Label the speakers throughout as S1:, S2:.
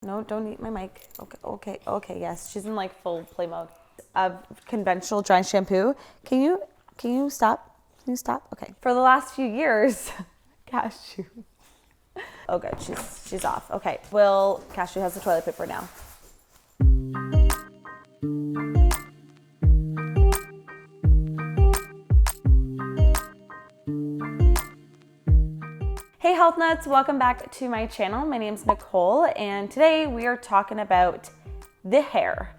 S1: No, don't eat my mic. Okay, yes. She's in like full play mode of conventional dry shampoo. Can you stop? Can you stop? Okay. For the last few years, Cashew. Oh good, she's off. Okay, well, Cashew has the toilet paper now. Hey Health Nuts, welcome back to my channel. My name's Nikole, and today we are talking about the hair.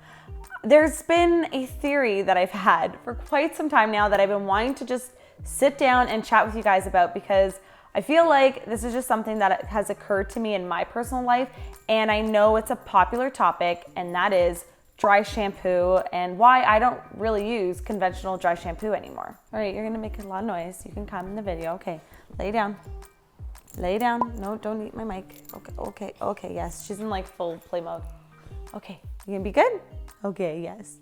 S1: There's been a theory that I've had for quite some time now that I've been wanting to just sit down and chat with you guys about, because I feel like this is just something that has occurred to me in my personal life, and I know it's a popular topic, and that is dry shampoo and why I don't really use conventional dry shampoo anymore. All right, you're gonna make a lot of noise. You can come in the video. Okay, lay down. Lay down. No, don't eat my mic. Okay, yes. She's in like full play mode. Okay, you gonna be good? Okay, yes.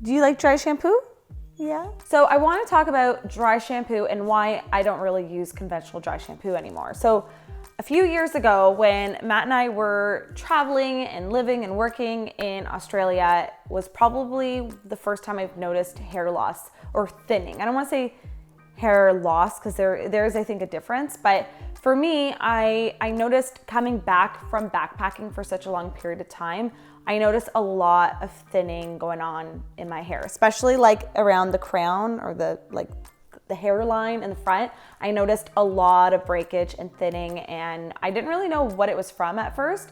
S1: Do you like dry shampoo? Yeah. So I want to talk about dry shampoo and why I don't really use conventional dry shampoo anymore. So a few years ago, when Matt and I were traveling and living and working in Australia, was probably the first time I've noticed hair loss or thinning. I don't want to say hair loss because there's I think a difference, but for me, I noticed coming back from backpacking for such a long period of time, I noticed a lot of thinning going on in my hair, especially like around the crown or the hairline in the front. I noticed a lot of breakage and thinning, and I didn't really know what it was from at first.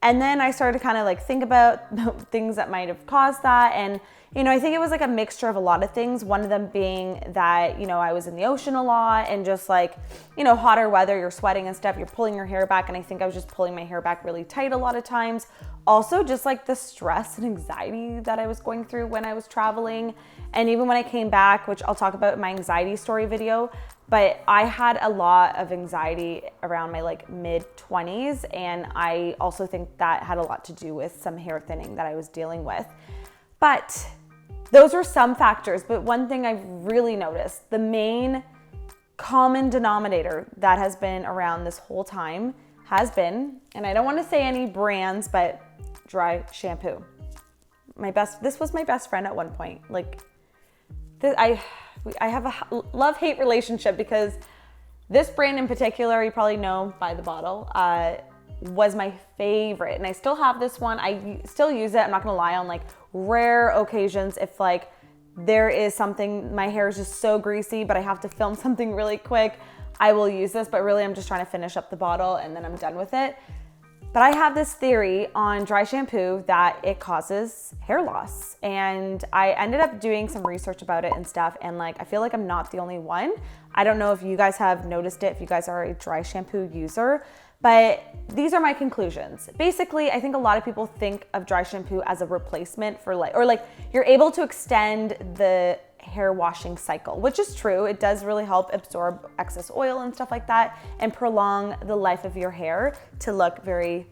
S1: And then I started to kind of like think about things that might have caused that. And, you know, I think it was like a mixture of a lot of things. One of them being that, you know, I was in the ocean a lot and just like, you know, hotter weather, you're sweating and stuff, you're pulling your hair back. And I think I was just pulling my hair back really tight a lot of times. Also, just like the stress and anxiety that I was going through when I was traveling. And even when I came back, which I'll talk about in my anxiety story video, but I had a lot of anxiety around my like mid-20s, and I also think that had a lot to do with some hair thinning that I was dealing with. But those were some factors, but one thing I've really noticed, the main common denominator that has been around this whole time has been, and I don't want to say any brands, but dry shampoo. This was my best friend at one point. Like, I have a love-hate relationship because this brand in particular, you probably know by the bottle, was my favorite. And I still have this one. I still use it. I'm not gonna lie, on like rare occasions, if like there is something, my hair is just so greasy, but I have to film something really quick, I will use this. But really, I'm just trying to finish up the bottle and then I'm done with it. But I have this theory on dry shampoo that it causes hair loss. And I ended up doing some research about it and stuff. And like, I feel like I'm not the only one. I don't know if you guys have noticed it, if you guys are a dry shampoo user, but these are my conclusions. Basically, I think a lot of people think of dry shampoo as a replacement for like, or like you're able to extend the hair washing cycle, which is true. It does really help absorb excess oil and stuff like that and prolong the life of your hair to look very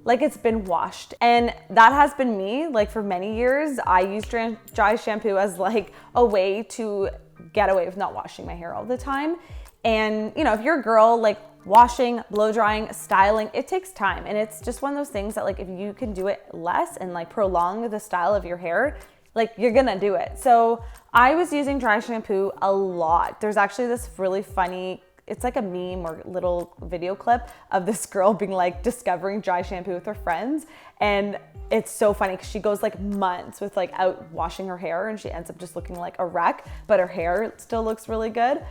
S1: like it's been washed. And that has been me. Like for many years, I used dry shampoo as like a way to get away with not washing my hair all the time. And you know, if you're a girl, like washing, blow drying, styling, it takes time. And it's just one of those things that like if you can do it less and like prolong the style of your hair, like you're gonna do it. So I was using dry shampoo a lot. There's actually this really funny, it's like a meme or little video clip of this girl being like discovering dry shampoo with her friends. And it's so funny because she goes like months with like out washing her hair and she ends up just looking like a wreck, but her hair still looks really good.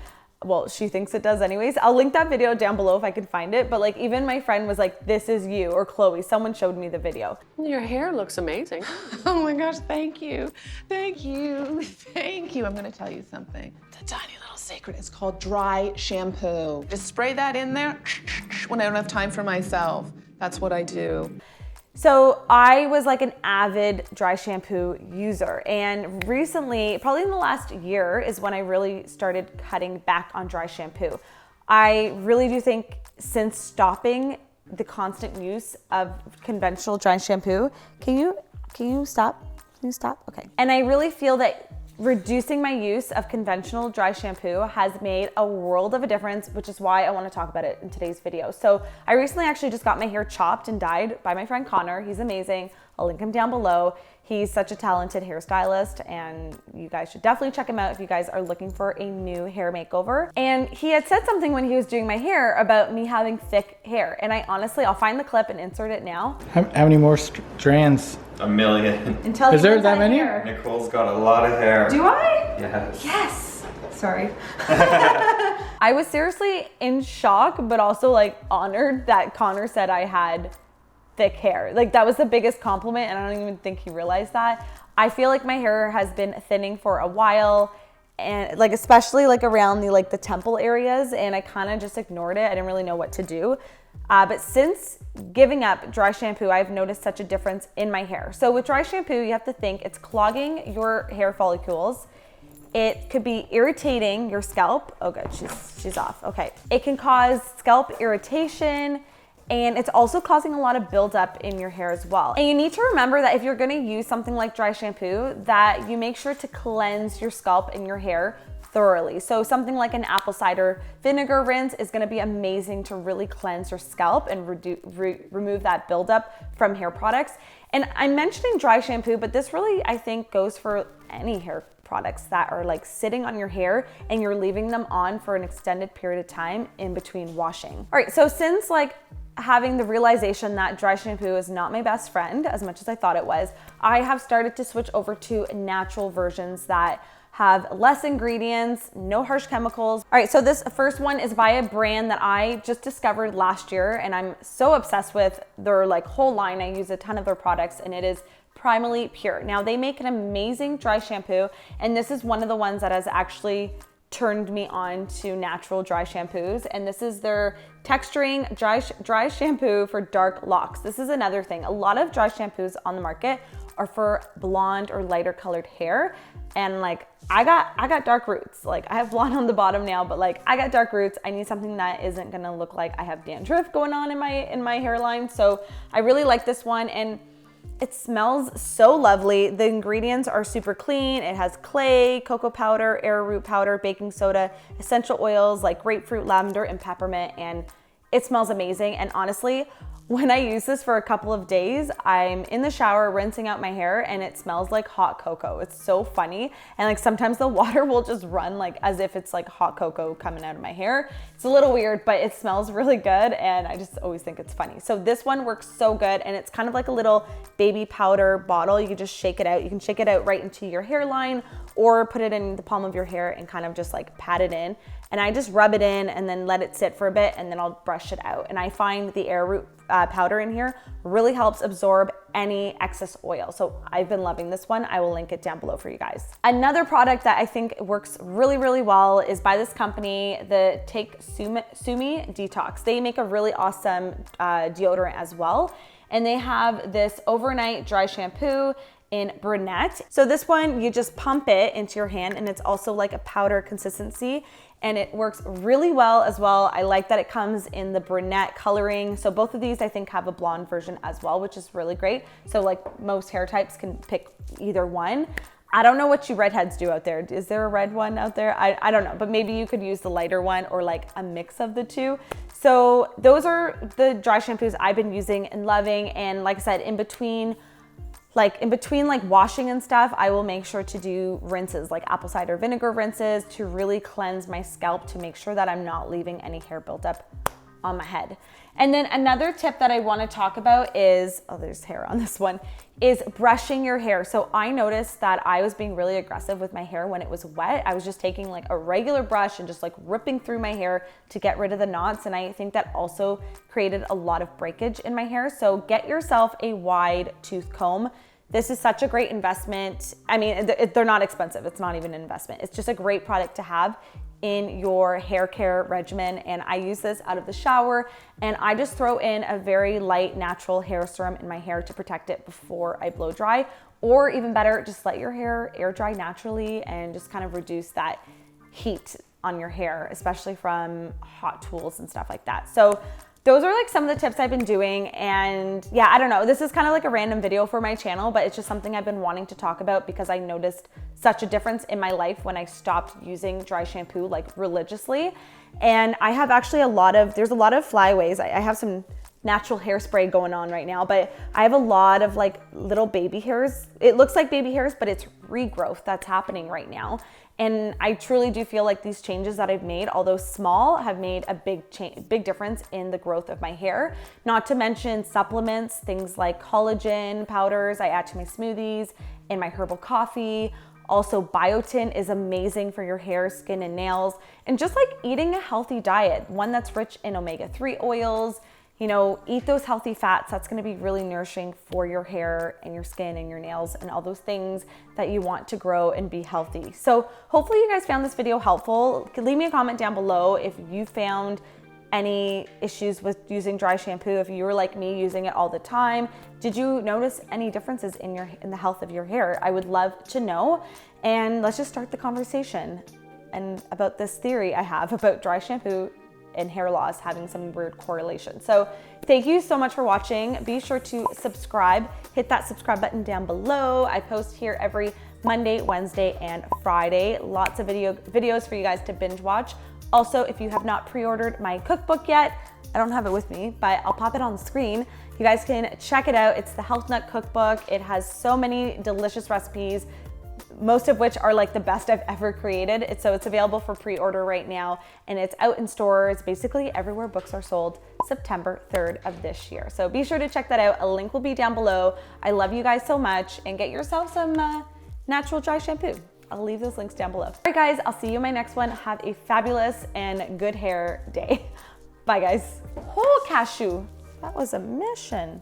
S1: Well, she thinks it does anyways. I'll link that video down below if I can find it. But like even my friend was like, this is you, or Chloe, someone showed me the video.
S2: Your hair looks amazing.
S3: Oh my gosh, thank you. Thank you. Thank you. I'm gonna tell you something. It's a tiny little secret. It's called dry shampoo. Just spray that in there when I don't have time for myself. That's what I do.
S1: So I was like an avid dry shampoo user, and recently, probably in the last year, is when I really started cutting back on dry shampoo. I really do think since stopping the constant use of conventional dry shampoo, can you stop? Can you stop? Okay. And I really feel that reducing my use of conventional dry shampoo has made a world of a difference, which is why I want to talk about it in today's video. So I recently actually just got my hair chopped and dyed by my friend Connor. He's amazing. I'll link him down below. He's such a talented hairstylist, and you guys should definitely check him out if you guys are looking for a new hair makeover. And he had said something when he was doing my hair about me having thick hair. And I honestly, I'll find the clip and insert it now.
S2: How many more strands?
S4: A million.
S1: Until
S2: Is
S1: he
S2: there
S1: runs
S2: that
S1: out of
S2: many?
S1: hair.
S4: Nicole's got a lot of hair.
S1: Do I?
S4: Yes.
S1: Yes. Sorry. I was seriously in shock, but also like honored that Connor said I had thick hair. Like that was the biggest compliment, and I don't even think he realized that. I feel like my hair has been thinning for a while, and like especially like around the temple areas, and I kind of just ignored it. I didn't really know what to do. But since giving up dry shampoo, I've noticed such a difference in my hair. So with dry shampoo, you have to think it's clogging your hair follicles. It could be irritating your scalp. Oh good, she's off. Okay. It can cause scalp irritation, and it's also causing a lot of buildup in your hair as well. And you need to remember that if you're gonna use something like dry shampoo, that you make sure to cleanse your scalp and your hair thoroughly. So something like an apple cider vinegar rinse is gonna be amazing to really cleanse your scalp and remove that buildup from hair products. And I'm mentioning dry shampoo, but this really, I think, goes for any hair products that are like sitting on your hair and you're leaving them on for an extended period of time in between washing. All right, so since like having the realization that dry shampoo is not my best friend as much as I thought it was, I have started to switch over to natural versions that have less ingredients, no harsh chemicals. All right, so this first one is by a brand that I just discovered last year, and I'm so obsessed with their like whole line. I use a ton of their products, and it is Primally Pure. Now they make an amazing dry shampoo, and this is one of the ones that has actually turned me on to natural dry shampoos, and this is their texturing dry shampoo for dark locks. This is another thing. A lot of dry shampoos on the market are for blonde or lighter colored hair, and like I got dark roots. Like I have blonde on the bottom now, but like I got dark roots. I need something that isn't gonna look like I have dandruff going on in my hairline. So I really like this one, and it smells so lovely. The ingredients are super clean. It has clay, cocoa powder, arrowroot powder, baking soda, essential oils like grapefruit, lavender, and peppermint, and it smells amazing. And honestly, when I use this for a couple of days, I'm in the shower rinsing out my hair and it smells like hot cocoa. It's so funny. And like sometimes the water will just run like as if it's like hot cocoa coming out of my hair. It's a little weird, but it smells really good, and I just always think it's funny. So this one works so good, and it's kind of like a little baby powder bottle. You can just shake it out. You can shake it out right into your hairline or put it in the palm of your hair and kind of just like pat it in. And I just rub it in and then let it sit for a bit, and then I'll brush it out. And I find the arrowroot powder in here really helps absorb any excess oil. So I've been loving this one. I will link it down below for you guys. Another product that I think works really, really well is by this company, the Take Sumi Detox. They make a really awesome deodorant as well. And they have this overnight dry shampoo in Brunette. So this one, you just pump it into your hand, and it's also like a powder consistency, and it works really well as well. I like that it comes in the Brunette coloring. So both of these I think have a blonde version as well, which is really great. So like most hair types can pick either one. I don't know what you redheads do out there. Is there a red one out there? I don't know, but maybe you could use the lighter one or like a mix of the two. So those are the dry shampoos I've been using and loving. And like I said, in between washing and stuff, I will make sure to do rinses, like apple cider vinegar rinses, to really cleanse my scalp, to make sure that I'm not leaving any hair buildup on my head. And then another tip that I want to talk about is, oh, there's hair on this one, is brushing your hair. So I noticed that I was being really aggressive with my hair when it was wet. I was just taking like a regular brush and just like ripping through my hair to get rid of the knots. And I think that also created a lot of breakage in my hair. So get yourself a wide tooth comb. This is such a great investment. I mean, they're not expensive. It's not even an investment. It's just a great product to have in your hair care regimen. And I use this out of the shower, and I just throw in a very light natural hair serum in my hair to protect it before I blow dry. Or even better, just let your hair air dry naturally and just kind of reduce that heat on your hair, especially from hot tools and stuff like that. So those are like some of the tips I've been doing. And yeah, I don't know, this is kind of like a random video for my channel, but it's just something I've been wanting to talk about because I noticed such a difference in my life when I stopped using dry shampoo like religiously. And I have actually there's a lot of flyaways. I have some natural hairspray going on right now, but I have a lot of like little baby hairs. It looks like baby hairs, but it's regrowth that's happening right now. And I truly do feel like these changes that I've made, although small, have made a big difference in the growth of my hair. Not to mention supplements, things like collagen powders I add to my smoothies and my herbal coffee. Also, biotin is amazing for your hair, skin, and nails. And just like eating a healthy diet, one that's rich in omega-3 oils, you know, eat those healthy fats. That's gonna be really nourishing for your hair and your skin and your nails and all those things that you want to grow and be healthy. So hopefully you guys found this video helpful. Leave me a comment down below if you found any issues with using dry shampoo, if you were like me using it all the time. Did you notice any differences in the health of your hair? I would love to know. And let's just start the conversation and about this theory I have about dry shampoo and hair loss having some weird correlation. So thank you so much for watching. Be sure to subscribe, hit that subscribe button down below. I post here every Monday, Wednesday, and Friday. Lots of videos for you guys to binge watch. Also, if you have not pre-ordered my cookbook yet, I don't have it with me, but I'll pop it on the screen. You guys can check it out. It's the HealthNut Cookbook. It has so many delicious recipes, most of which are like the best I've ever created. So it's available for pre-order right now, and it's out in stores, basically everywhere books are sold, September 3rd of this year. So be sure to check that out. A link will be down below. I love you guys so much, and get yourself some natural dry shampoo. I'll leave those links down below. All right guys, I'll see you in my next one. Have a fabulous and good hair day. Bye guys. Oh, cashew, that was a mission.